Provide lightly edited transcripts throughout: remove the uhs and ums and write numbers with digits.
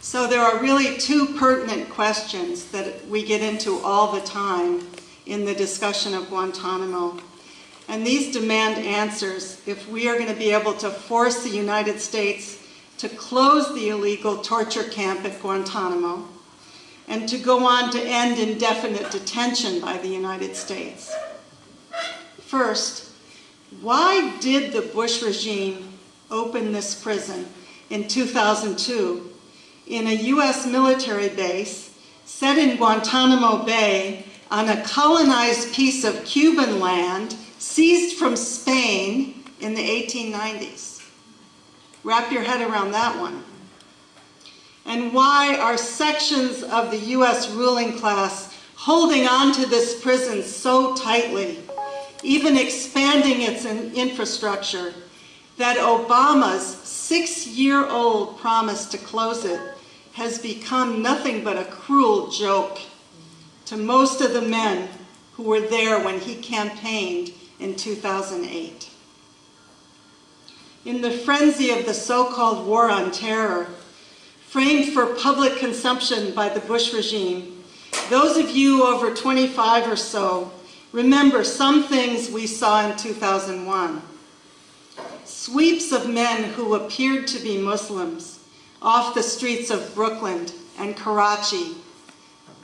So there are really two pertinent questions that we get into all the time in the discussion of Guantanamo. And these demand answers if we are going to be able to force the United States to close the illegal torture camp at Guantanamo and to go on to end indefinite detention by the United States. First, why did the Bush regime open this prison in 2002 in a US military base set in Guantanamo Bay on a colonized piece of Cuban land seized from Spain in the 1890s? Wrap your head around that one. And why are sections of the US ruling class holding on to this prison so tightly, even expanding its infrastructure, that Obama's 6-year-old promise to close it has become nothing but a cruel joke to most of the men who were there when he campaigned in 2008. In the frenzy of the so-called war on terror, framed for public consumption by the Bush regime, those of you over 25 or so remember some things we saw in 2001. Sweeps of men who appeared to be Muslims off the streets of Brooklyn and Karachi,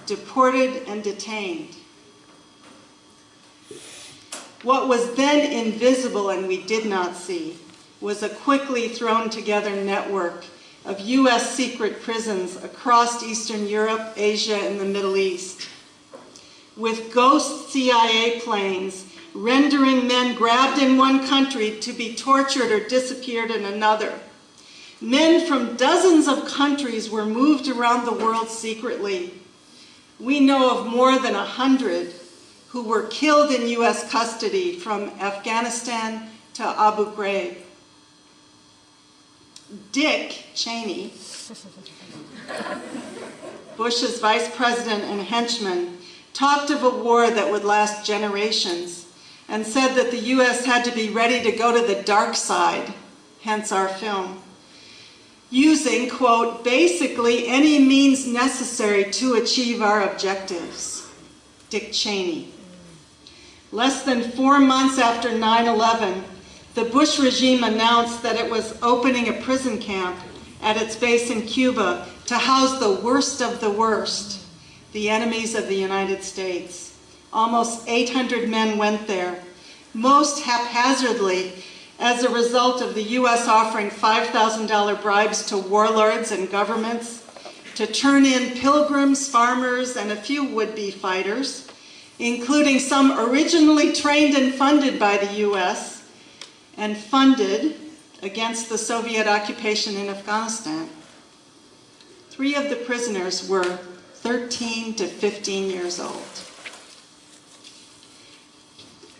deported and detained. What was then invisible and we did not see was a quickly thrown together network of US secret prisons across Eastern Europe, Asia, and the Middle East, with ghost CIA planes rendering men grabbed in one country to be tortured or disappeared in another. Men from dozens of countries were moved around the world secretly. We know of more than 100 who were killed in US custody from Afghanistan to Abu Ghraib. Dick Cheney, Bush's vice president and henchman, talked of a war that would last generations and said that the US had to be ready to go to the dark side, hence our film, using, quote, basically any means necessary to achieve our objectives. Dick Cheney. Less than 4 months after 9/11, the Bush regime announced that it was opening a prison camp at its base in Cuba to house the worst of the worst, the enemies of the United States. Almost 800 men went there, most haphazardly as a result of the US offering $5,000 bribes to warlords and governments to turn in pilgrims, farmers, and a few would-be fighters, including some originally trained and funded by the US and funded against the Soviet occupation in Afghanistan. 3 of the prisoners were 13 to 15 years old.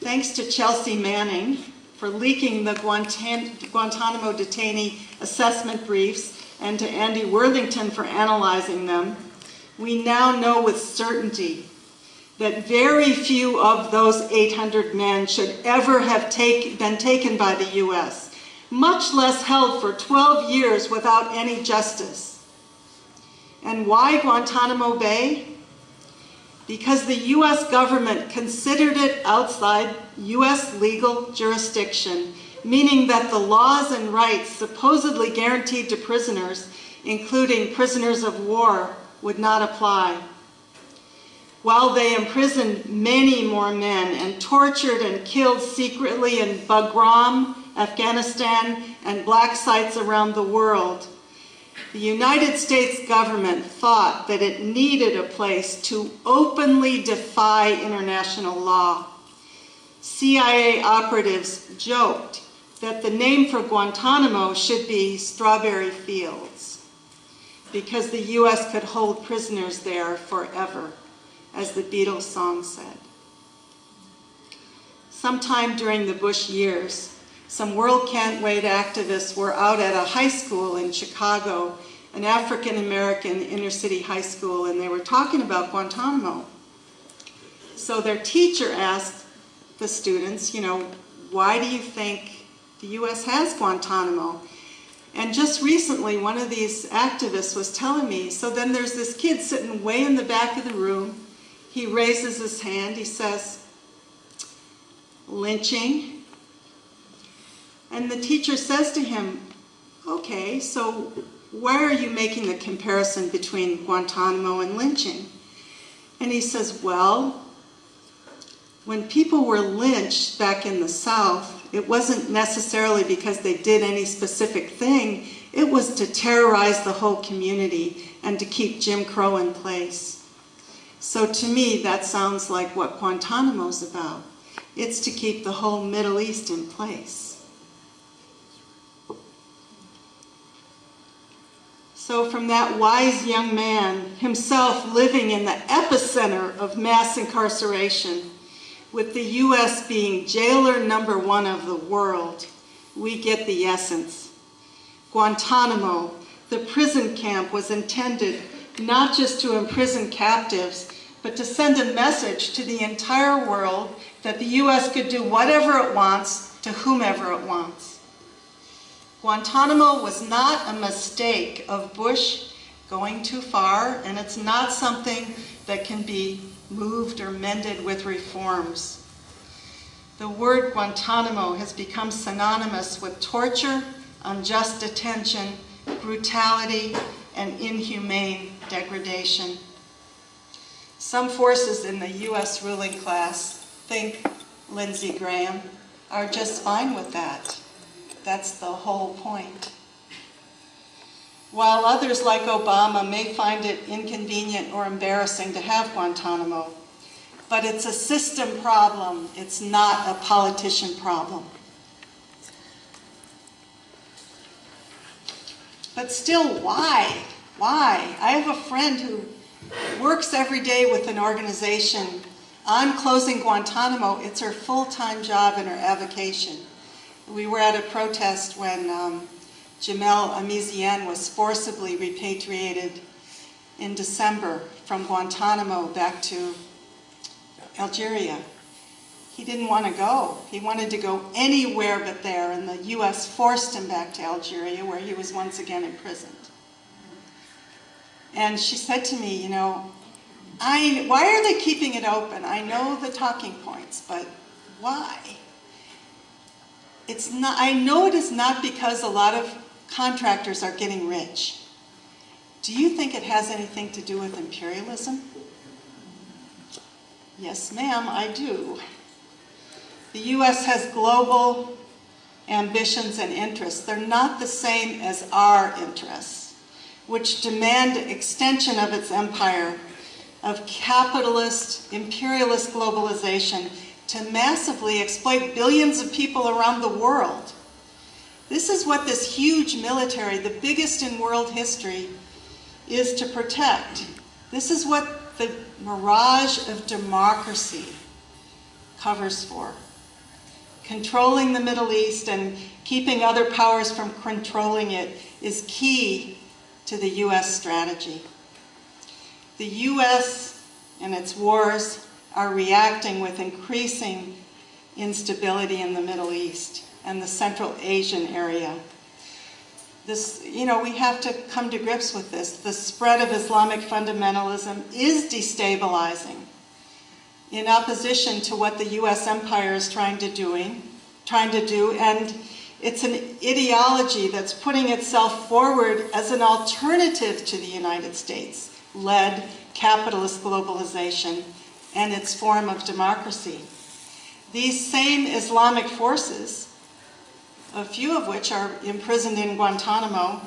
Thanks to Chelsea Manning for leaking the Guantanamo detainee assessment briefs and to Andy Worthington for analyzing them, we now know with certainty that very few of those 800 men should ever have been taken by the US, much less held for 12 years without any justice. And why Guantanamo Bay? Because the US government considered it outside US legal jurisdiction, meaning that the laws and rights supposedly guaranteed to prisoners, including prisoners of war, would not apply. While they imprisoned many more men and tortured and killed secretly in Bagram, Afghanistan, and black sites around the world, the United States government thought that it needed a place to openly defy international law. CIA operatives joked that the name for Guantanamo should be Strawberry Fields, because the US could hold prisoners there forever, as the Beatles song said. Sometime during the Bush years, some World Can't Wait activists were out at a high school in Chicago, an African-American inner-city high school, and they were talking about Guantanamo. So their teacher asked the students, why do you think the US has Guantanamo? And just recently, one of these activists was telling me, so then there's this kid sitting way in the back of the room. He raises his hand, he says, lynching. And the teacher says to him, okay, so why are you making the comparison between Guantanamo and lynching? And he says, well, when people were lynched back in the South, it wasn't necessarily because they did any specific thing. It was to terrorize the whole community and to keep Jim Crow in place. So to me, that sounds like what Guantanamo's about. It's to keep the whole Middle East in place. So from that wise young man, himself living in the epicenter of mass incarceration, with the U.S. being jailer number one of the world, we get the essence. Guantanamo, the prison camp, was intended not just to imprison captives, but to send a message to the entire world that the U.S. could do whatever it wants to whomever it wants. Guantanamo was not a mistake of Bush going too far, and it's not something that can be moved or mended with reforms. The word Guantanamo has become synonymous with torture, unjust detention, brutality, and inhumane degradation. Some forces in the U.S. ruling class, think Lindsey Graham, are just fine with that. That's the whole point. While others like Obama may find it inconvenient or embarrassing to have Guantanamo, but it's a system problem, it's not a politician problem. But still, why? Why? I have a friend who works every day with an organization on closing Guantanamo. It's her full-time job and her avocation. We were at a protest when Jamel Amizian was forcibly repatriated in December from Guantanamo back to Algeria. He didn't want to go. He wanted to go anywhere but there, and the U.S. forced him back to Algeria, where he was once again imprisoned. And she said to me, you know, why are they keeping it open? I know the talking points, but why? I know it is not because a lot of contractors are getting rich. Do you think it has anything to do with imperialism? Yes, ma'am, I do. The U.S. has global ambitions and interests. They're not the same as our interests, which demand extension of its empire of capitalist, imperialist globalization to massively exploit billions of people around the world. This is what this huge military, the biggest in world history, is to protect. This is what the mirage of democracy covers for. Controlling the Middle East and keeping other powers from controlling it is key to the U.S. strategy. The U.S. and its wars are reacting with increasing instability in the Middle East and the Central Asian area. We have to come to grips with this. The spread of Islamic fundamentalism is destabilizing in opposition to what the U.S. empire is trying to do, and it's an ideology that's putting itself forward as an alternative to the United States-led capitalist globalization and its form of democracy. These same Islamic forces, a few of which are imprisoned in Guantanamo,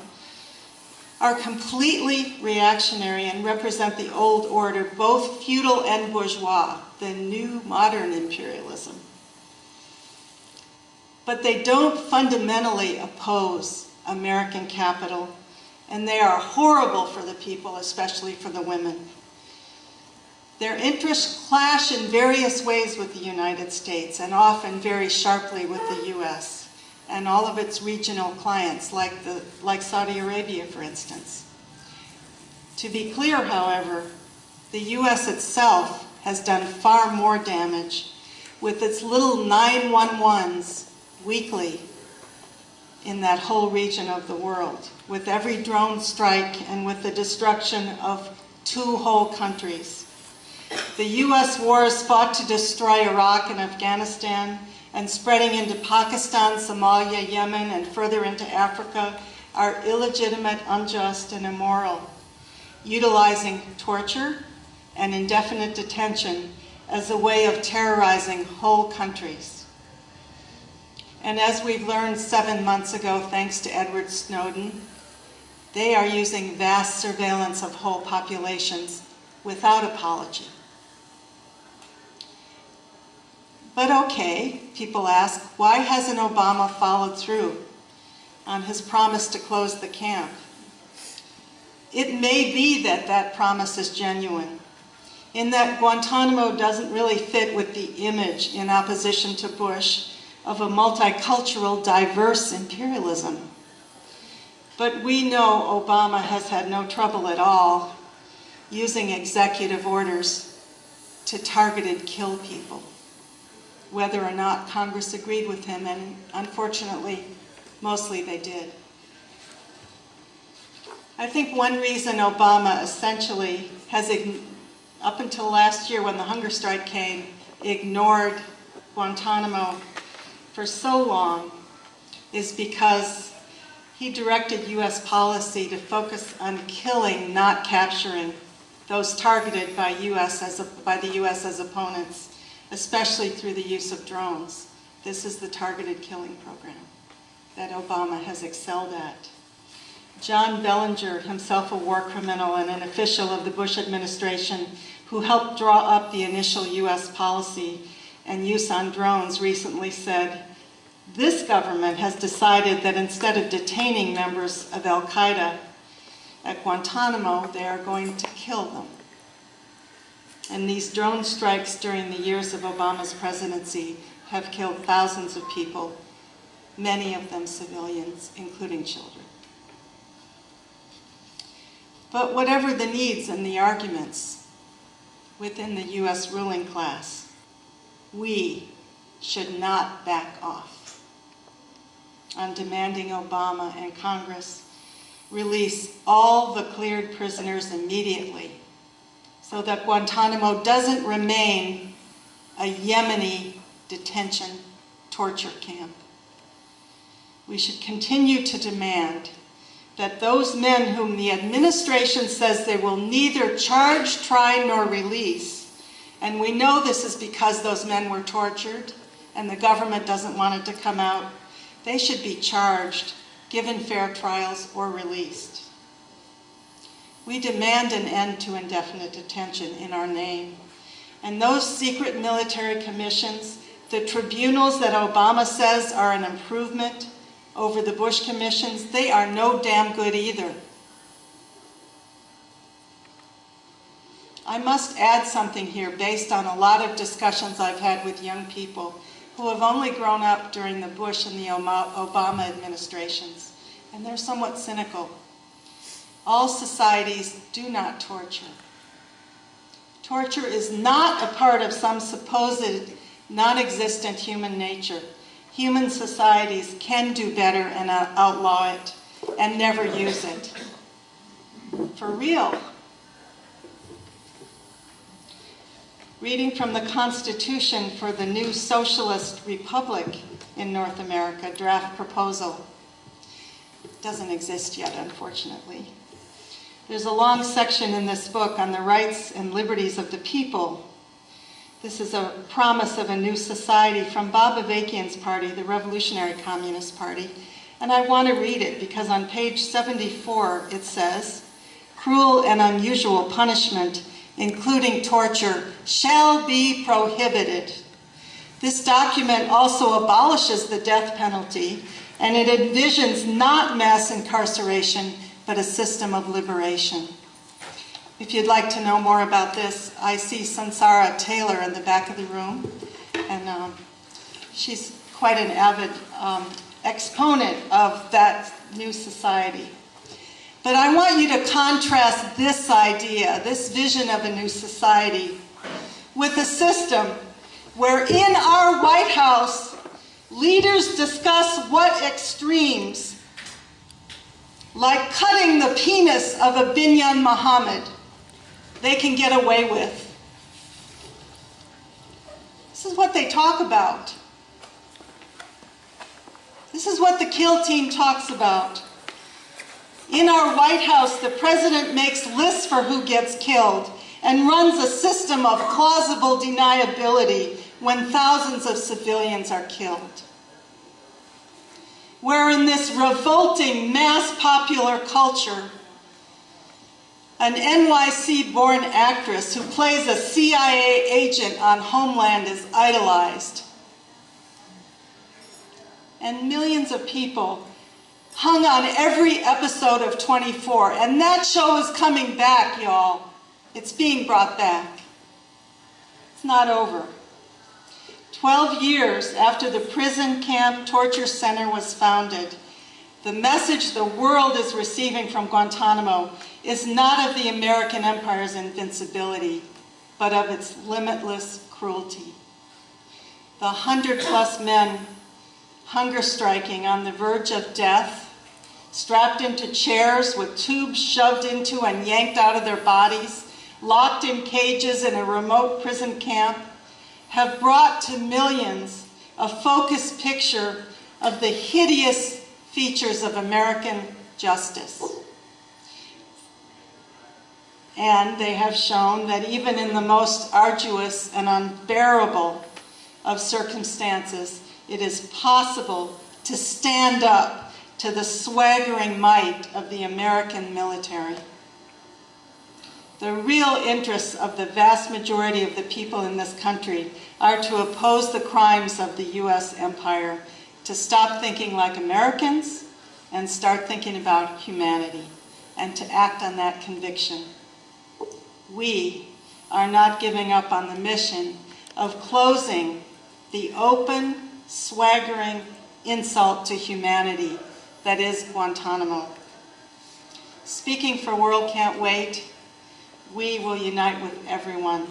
are completely reactionary and represent the old order, both feudal and bourgeois, the new modern imperialism. But they don't fundamentally oppose American capital, and they are horrible for the people, especially for the women. Their interests clash in various ways with the United States, and often very sharply with the U.S. and all of its regional clients, like Saudi Arabia, for instance. To be clear, however, the U.S. itself has done far more damage with its little 911s weekly in that whole region of the world, with every drone strike and with the destruction of 2 whole countries. The US wars fought to destroy Iraq and Afghanistan, and spreading into Pakistan, Somalia, Yemen, and further into Africa are illegitimate, unjust, and immoral, utilizing torture and indefinite detention as a way of terrorizing whole countries. And as we've learned 7 months ago, thanks to Edward Snowden, they are using vast surveillance of whole populations without apology. But okay, people ask, why hasn't Obama followed through on his promise to close the camp? It may be that that promise is genuine, in that Guantanamo doesn't really fit with the image in opposition to Bush of a multicultural, diverse imperialism. But we know Obama has had no trouble at all using executive orders to targeted kill people, whether or not Congress agreed with him, and unfortunately, mostly they did. I think one reason Obama essentially has, up until last year when the hunger strike came, ignored Guantanamo for so long is because he directed US policy to focus on killing, not capturing, those targeted by the US as opponents, especially through the use of drones. This is the targeted killing program that Obama has excelled at. John Bellinger, himself a war criminal and an official of the Bush administration who helped draw up the initial US policy and use on drones, recently said, "This government has decided that instead of detaining members of Al-Qaeda at Guantanamo, they are going to kill them." And these drone strikes during the years of Obama's presidency have killed thousands of people, many of them civilians, including children. But whatever the needs and the arguments within the US ruling class, we should not back off on demanding Obama and Congress release all the cleared prisoners immediately so that Guantanamo doesn't remain a Yemeni detention torture camp. We should continue to demand that those men whom the administration says they will neither charge, try, nor release, and we know this is because those men were tortured and the government doesn't want it to come out, they should be charged, given fair trials, or released. We demand an end to indefinite detention in our name. And those secret military commissions, the tribunals that Obama says are an improvement over the Bush commissions, they are no damn good either. I must add something here based on a lot of discussions I've had with young people who have only grown up during the Bush and the Obama administrations, and they're somewhat cynical. All societies do not torture. Torture is not a part of some supposed non-existent human nature. Human societies can do better and outlaw it and never use it. For real. Reading from the Constitution for the new Socialist Republic in North America, draft proposal. It doesn't exist yet, unfortunately. There's a long section in this book on the rights and liberties of the people. This is a promise of a new society from Bob Avakian's party, the Revolutionary Communist Party. And I want to read it because on page 74 it says, "Cruel and unusual punishment, including torture, shall be prohibited." This document also abolishes the death penalty, and it envisions not mass incarceration, but a system of liberation. If you'd like to know more about this, I see Sansara Taylor in the back of the room, and she's quite an avid exponent of that new society. But I want you to contrast this idea, this vision of a new society, with a system where in our White House Leaders discuss what extremes, like cutting the penis of a Binyan Muhammad, they can get away with. This is what they talk about. This is what the kill team talks about. In our White House, the president makes lists for who gets killed and runs a system of plausible deniability when thousands of civilians are killed. Where in this revolting mass popular culture, an NYC-born actress who plays a CIA agent on Homeland is idolized. And millions of people hung on every episode of 24, and that show is coming back, y'all. It's being brought back. It's not over. 12 years after the prison camp torture center was founded, the message the world is receiving from Guantanamo is not of the American empire's invincibility, but of its limitless cruelty. The 100+ men hunger striking on the verge of death, strapped into chairs with tubes shoved into and yanked out of their bodies, locked in cages in a remote prison camp, have brought to millions a focused picture of the hideous features of American justice. And they have shown that even in the most arduous and unbearable of circumstances, it is possible to stand up to the swaggering might of the American military. The real interests of the vast majority of the people in this country are to oppose the crimes of the US empire, to stop thinking like Americans and start thinking about humanity, and to act on that conviction. We are not giving up on the mission of closing the open, swaggering insult to humanity that is Guantanamo. Speaking for World Can't Wait, we will unite with everyone.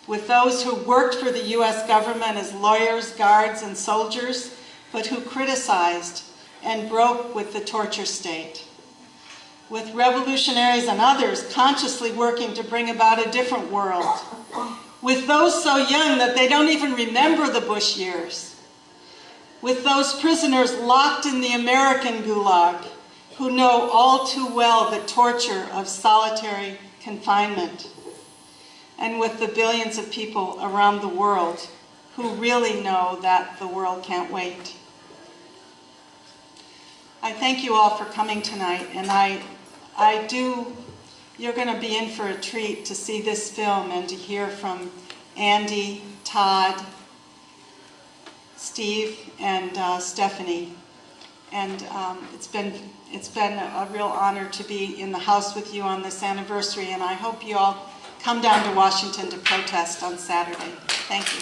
With those who worked for the US government as lawyers, guards, and soldiers, but who criticized and broke with the torture state. With revolutionaries and others consciously working to bring about a different world. With those so young that they don't even remember the Bush years. With those prisoners locked in the American gulag who know all too well the torture of solitary confinement. And with the billions of people around the world who really know that the world can't wait. I thank you all for coming tonight, and you're going to be in for a treat to see this film and to hear from Andy, Todd, Steve, and Stephanie. And it's been a real honor to be in the house with you on this anniversary, and I hope you all come down to Washington to protest on Saturday. Thank you.